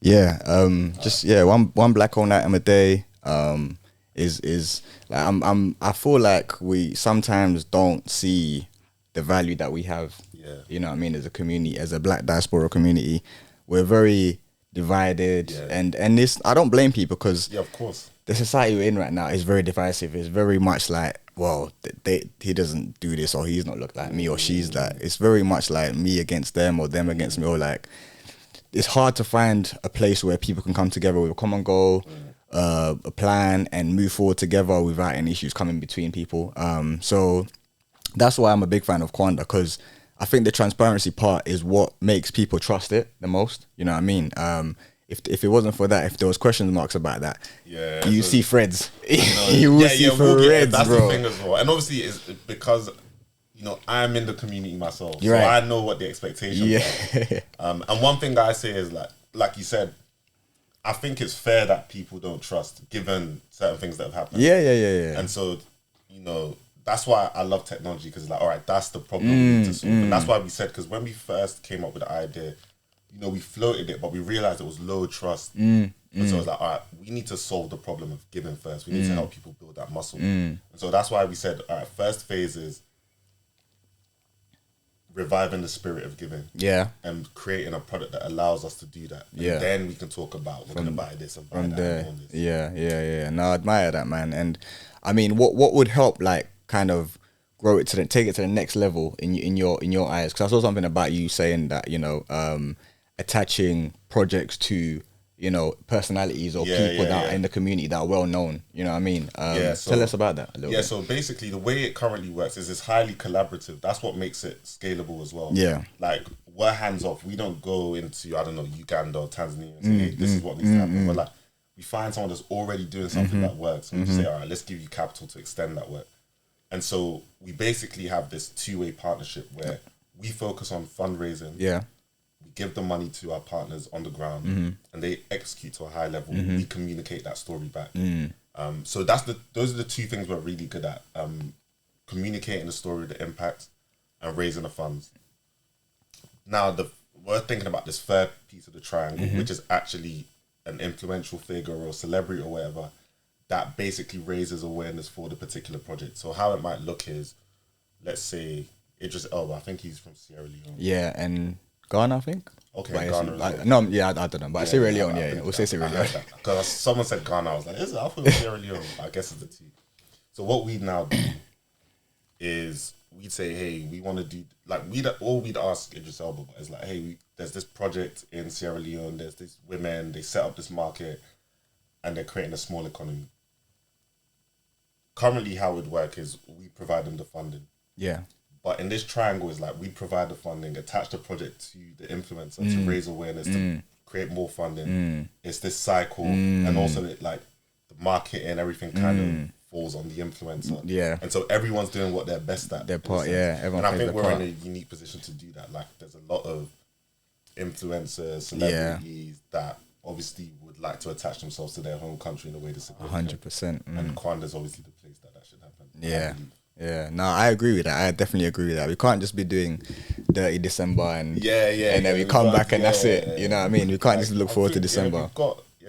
Yeah, just yeah, one black owned item a day. Is like I feel like we sometimes don't see the value that we have. Yeah. You know what I mean? As a community, as a black diaspora community, we're very divided, Yeah. and this I don't blame people because Yeah, of course. the society we're in right now is very divisive. It's very much like, well, he doesn't do this or he's not look like me or she's like. It's very much like me against them or them against me or like. It's hard to find a place where people can come together with a common goal, a plan, and move forward together without any issues coming between people. So that's why I'm a big fan of KWANDA because I think the transparency part is what makes people trust it the most. You know what I mean? If it wasn't for that, if there was question marks about that, Yeah, you so- see threads. No, you will yeah, see yeah, we'll get threads, that's bro. the thing as well. And obviously, it's because I'm in the community myself, You're so right. I know what the expectations Yeah, are. And one thing that I say is like you said, I think it's fair that people don't trust, given certain things that have happened. yeah. And so, that's why I love technology because, like, all right, that's the problem we need to solve. And that's why we said, because when we first came up with the idea, we floated it, but we realized it was low trust. And so it's like, all right, we need to solve the problem of giving first. We need to help people build that muscle. And so that's why we said, all right, first phase is reviving the spirit of giving. yeah. And creating a product that allows us to do that. And Yeah. then we can talk about, we're going to buy this and buy From that there, and all this. yeah. No, I admire that, man. And I mean, what would help, like, kind of grow it take it to the next level in your eyes? Because I saw something about you saying that attaching projects to personalities or people that are in the community that are well known. You know what I mean? Tell us about that a little bit. So basically the way it currently works is it's highly collaborative. That's what makes it scalable as well. Yeah. Like, we're hands off. We don't go into, I don't know, Uganda or Tanzania and say, hey, this is what needs to happen. But like, we find someone that's already doing something that works. And we just say, all right, let's give you capital to extend that work. And so we basically have this two-way partnership where we focus on fundraising. Yeah. We give the money to our partners on the ground and they execute to a high level. We communicate that story back. So those are the two things we're really good at. Communicating the story, the impact, and raising the funds. Now, we're thinking about this third piece of the triangle, which is actually an influential figure or celebrity or whatever that basically raises awareness for the particular project. So how it might look is, let's say, Idris Elba, I think he's from Sierra Leone. Yeah, and Ghana, I think. Okay, But Ghana. I don't know. But Sierra Leone, we'll say Sierra Leone. Because someone said Ghana, I was like, is it? I thought it was Sierra Leone. I guess it's the two. So what we now do is we'd say, hey, we want to do, like, we'd ask Idris Elba is like, hey, there's this project in Sierra Leone, there's these women, they set up this market, and they're creating a small economy. Currently, how it would work is we provide them the funding. Yeah. But in this triangle, is like we provide the funding, attach the project to the influencer to raise awareness, to create more funding. It's this cycle, and also like the market and everything kind of falls on the influencer. Yeah. And so everyone's doing what they're best at. Their part, yeah. Everyone And I plays think their we're part. in a unique position to do that. Like, there's a lot of influencers, celebrities that obviously would like to attach themselves to their home country in a way that's significant. 100%. And KWANDA's obviously the place that should happen. Yeah. Yeah, no, I agree with that. I definitely agree with that. We can't just be doing Dirty December and and then we come back and that's it. You know what I mean? We can't just look forward to December.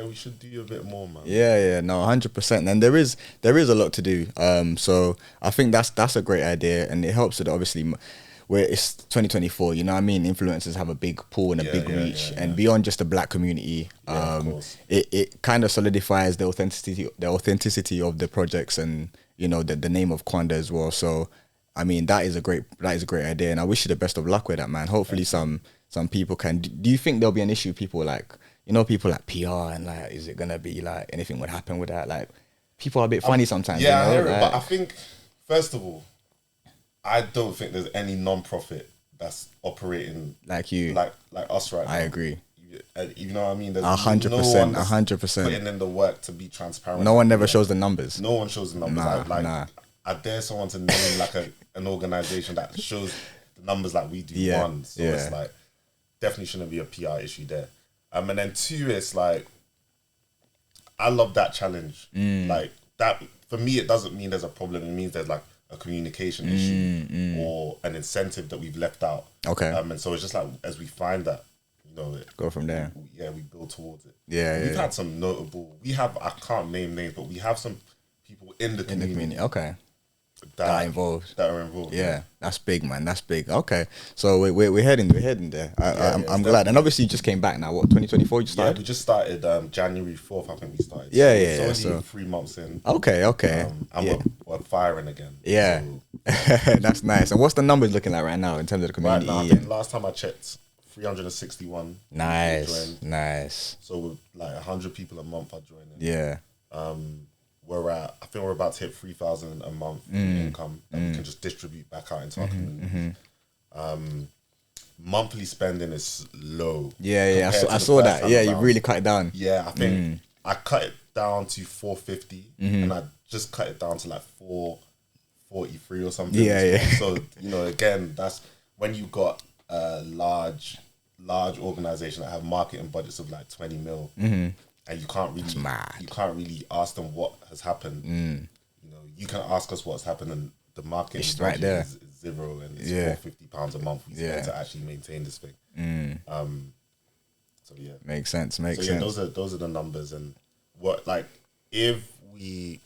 We should do a bit more, man. Yeah, no, 100%. And there is a lot to do. So I think that's a great idea, and it helps that obviously where it's 2024. You know what I mean? Influencers have a big pull and a big reach, and beyond just the black community, it kind of solidifies the authenticity of the projects and the name of KWANDA as well. So I mean that is a great idea, and I wish you the best of luck with that, man. Hopefully some people can. Do you think there'll be an issue? People like people like PR and like, is it gonna be like anything would happen with that? Like, people are a bit funny sometimes. Yeah, I hear it, like, but I think first of all, I don't think there's any non-profit that's operating like you, like us right now. I agree. You know what I mean? There's 100%, no one that's 100%. putting in the work to be transparent. No one never shows the numbers. No one shows the numbers. Nah. I dare someone to name like an organization that shows the numbers like we do. Yeah, One, so it's like definitely shouldn't be a PR issue there. And then two, it's like I love that challenge. Like that for me, it doesn't mean there's a problem. It means there's like a communication issue or an incentive that we've left out. Okay. And so it's just like as we find that, go from there. We build towards it. We've had some notable. I can't name names, but we have some people in the community. Okay. That are involved. Yeah, that's big, man. That's big. Okay, so we're heading there. I'm glad. And obviously, you just came back now. What, 2024? You started? Yeah, we just started January 4th. I think we started. It's only 3 months in. Okay. And we're firing again. Yeah, so. That's nice. And what's the numbers looking like right now in terms of the community? Right now, I think last time I checked, 361. Nice. So like 100 people a month are joining. Yeah. I think we're about to hit 3,000 a month in income that we can just distribute back out into our community. Monthly spending is low. I saw that. Yeah, you really cut it down. Yeah, I think I cut it down to 450 and I just cut it down to like 443 or something. Yeah. So, again, that's when you got a large organization that have marketing budgets of like 20 mil. And you can't really ask them what has happened. You can ask us what's happened, and the market is right there. Is zero, and it's £450 a month we spend to actually maintain this thing. So yeah, makes sense. Yeah, those are the numbers, and if we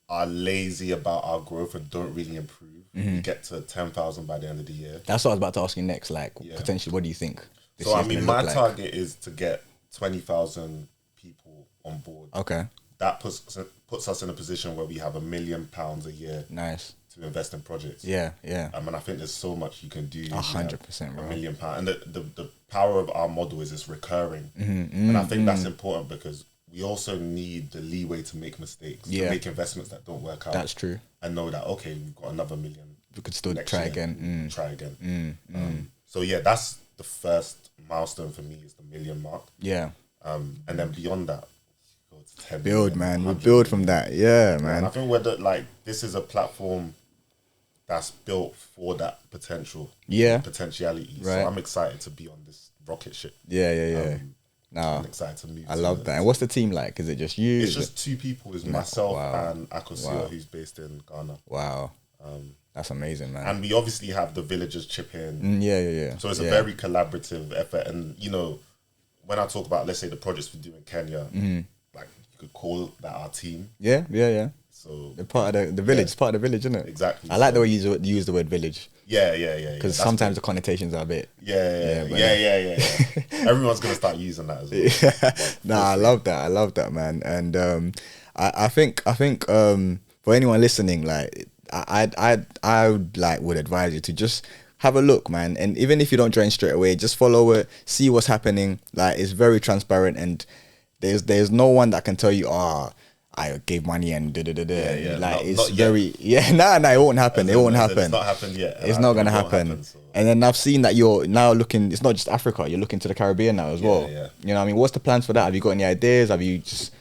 are lazy about our growth and don't really improve, we get to 10,000 by the end of the year. That's what I was about to ask you next. Potentially, what do you think? So my target is to get 20,000 people on board. Okay. That puts us in a position where we have £1 million a year. Nice. To invest in projects. Yeah. And I think there's so much you can do. 100%, bro. £1 million. And the power of our model is it's recurring. And I think that's important because we also need the leeway to make mistakes, to make investments that don't work out. That's true. And know that, okay, we've got another $1 million. We could still try again. Try again. So yeah, that's the first milestone for me, is the $1 million mark. Yeah. And then beyond that, go to 10 build, million, man. We build from that. Yeah, man. And I think this is a platform that's built for that potential. Yeah. Potentiality. Right. So I'm excited to be on this rocket ship. Yeah. I'm excited to move. I love that. And what's the team like? Is it just you? It's just 2 people. It's myself and Akosua, who's based in Ghana. Wow. That's amazing, man. And we obviously have the villagers chip in. Yeah. So it's a very collaborative effort. And, when I talk about, let's say, the projects we do in Kenya, you could call that our team. Yeah. So they're part of the village. It's part of the village, isn't it? Exactly. I like the way you use the word village. Yeah. Because sometimes the connotations are a bit. Yeah. Everyone's gonna start using that as well. I love that, man. And I think for anyone listening, I would advise you to just have a look, man. And even if you don't join straight away, just follow it, see what's happening. It's very transparent, and there's no one that can tell you, I gave money and Yeah. It won't happen. It won't happen. It's not happened yet. It's not gonna happen. So. And then I've seen that you're now looking. It's not just Africa. You're looking to the Caribbean now as well. Yeah. You know what I mean? What's the plans for that? Have you got any ideas? Have you just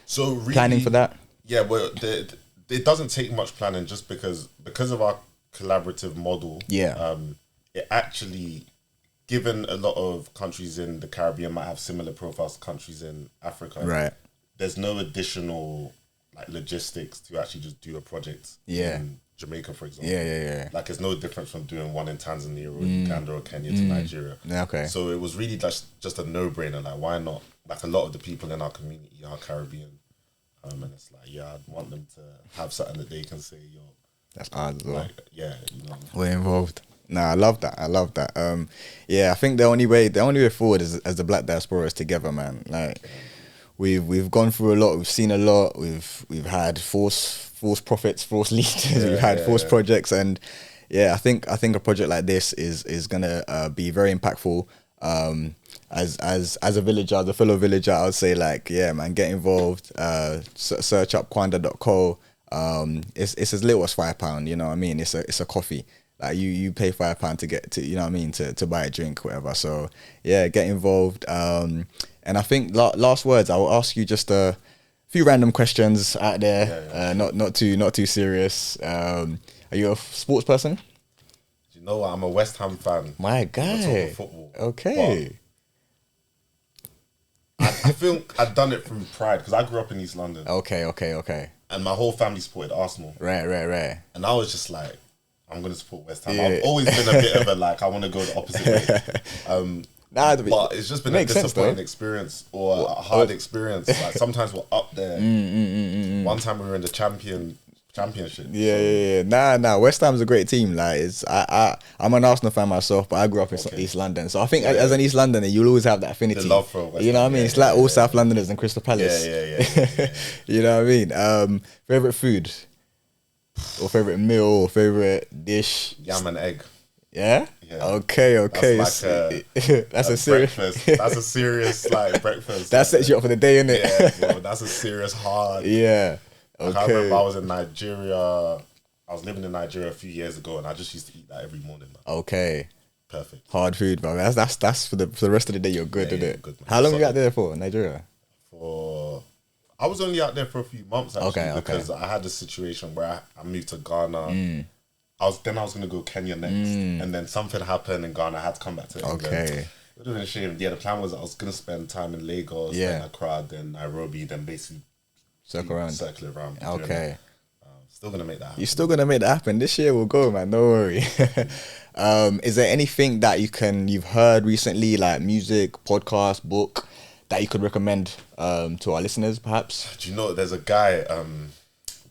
planning for that? Yeah. Well, it doesn't take much planning, just because of our collaborative model. Yeah. It actually, given a lot of countries in the Caribbean might have similar profiles to countries in Africa. Right. There's no additional logistics to actually just do a project in Jamaica, for example. Yeah. There's no difference from doing one in Tanzania or Uganda or Kenya to Nigeria. Yeah, okay. So it was really just a no-brainer. Why not? A lot of the people in our community are Caribbean. And it's I'd want them to have something that they can say, that's ours as well. We're involved. I love that. I think the only way forward is as the Black Diaspora is together, man. We've gone through a lot. We've seen a lot. We've had false prophets, false leaders. We've had false projects, and I think a project like this is gonna be very impactful. As a villager, as a fellow villager, I would say man, get involved. Search up KWANDA.co. It's as little as £5. You know what I mean? It's a coffee. You pay £5 to get to, you know what I mean, to buy a drink, whatever. So get involved. And I think last words, I will ask you just a few random questions out there. Not too serious. Are you a sports person? Do you know what? I'm a West Ham fan. My guy. Football. Okay. I feel I've done it through pride because I grew up in East London. Okay. And my whole family supported Arsenal. Right. And I was just I'm gonna support West Ham. I've always been a bit of a like I want to go the opposite way. But it's just been a disappointing experience or a hard experience. Like sometimes we're up there. One time we were in the championship. Nah. West Ham's a great team. Like I'm an Arsenal fan myself, but I grew up in East London, so I think as an East Londoner, you'll always have that affinity. The love for West you know what I Ham, mean? It's like all South Londoners and Crystal Palace. You know what I mean? Favorite food or favorite meal or favorite dish? Yam and egg. Yeah. Okay. That's like that's a serious breakfast. That's a serious like breakfast. That sets you up for the day, innit? Yeah, bro. That's a serious hard. Yeah. Like, I remember I was in Nigeria. I was living in Nigeria a few years ago, and I just used to eat that every morning. Man. Okay. Perfect. Hard food, bro. That's for the rest of the day. You're good, isn't it? Good, how long were you out there for, Nigeria? I was only out there for a few months actually, because okay. I had a situation where I moved to Ghana. I was gonna go Kenya next, and then something happened in Ghana. I had to come back to England. Okay. It would have been a shame. Yeah, the plan was I was gonna spend time in Lagos, then Accra, then Nairobi, then basically circle around. Okay. Still gonna make that happen. You're still gonna make that happen. This year we'll go, man. Don't worry. Is there anything that you've heard recently, like music, podcast, book, that you could recommend to our listeners, perhaps? Do you know there's a guy,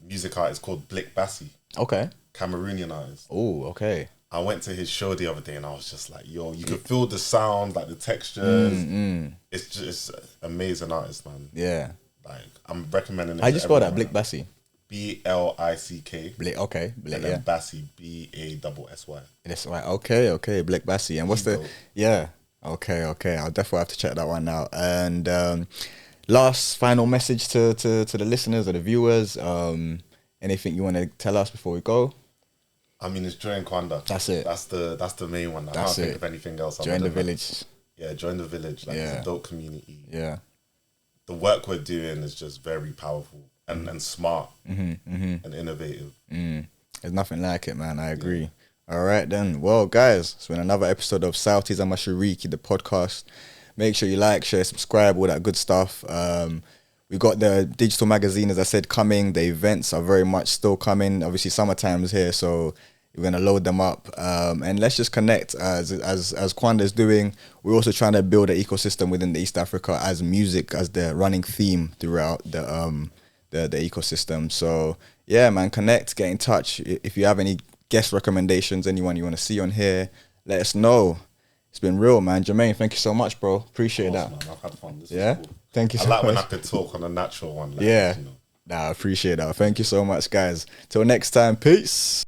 music artist called Blick Bassi. Okay. Cameroonian artist. Oh, okay. I went to his show the other day and I was just like, yo, you could feel the sound, like the textures. It's just amazing artist, man. Yeah. Like I'm recommending it. How do you spell that? Blick Bassi? BLICK. Blick, okay. Blick, and then Bassi, BASSY. That's right. Okay. Blick Bassi. And what's the? Yeah. Okay. I'll definitely have to check that one out. And last final message to the listeners or the viewers. Anything you want to tell us before we go? I mean, it's join KWANDA. That's it. That's the main one. I can't think of anything else. Join the village. Yeah, join the village. Like it's a dope community. Yeah. The work we're doing is just very powerful and smart and innovative. There's nothing like it, man. I agree. Yeah. All right, then. Well, guys, it's been another episode of SAUTI and MASHARIKI, the podcast. Make sure you like, share, subscribe, all that good stuff. We got the digital magazine, as I said, coming. The events are very much still coming. Obviously, summertime is here, so we're gonna load them up. And let's just connect as KWANDA is doing. We're also trying to build an ecosystem within the East Africa as music as the running theme throughout the ecosystem. So yeah, man, connect, get in touch. If you have any guest recommendations, anyone you want to see on here, let us know. It's been real, man. Jermaine, thank you so much, bro. Appreciate that. Man, I've had fun. This is cool. Thank you so much. I like when I could talk on a natural one. Like, yeah. You know. Nah, I appreciate that. Thank you so much, guys. Till next time. Peace.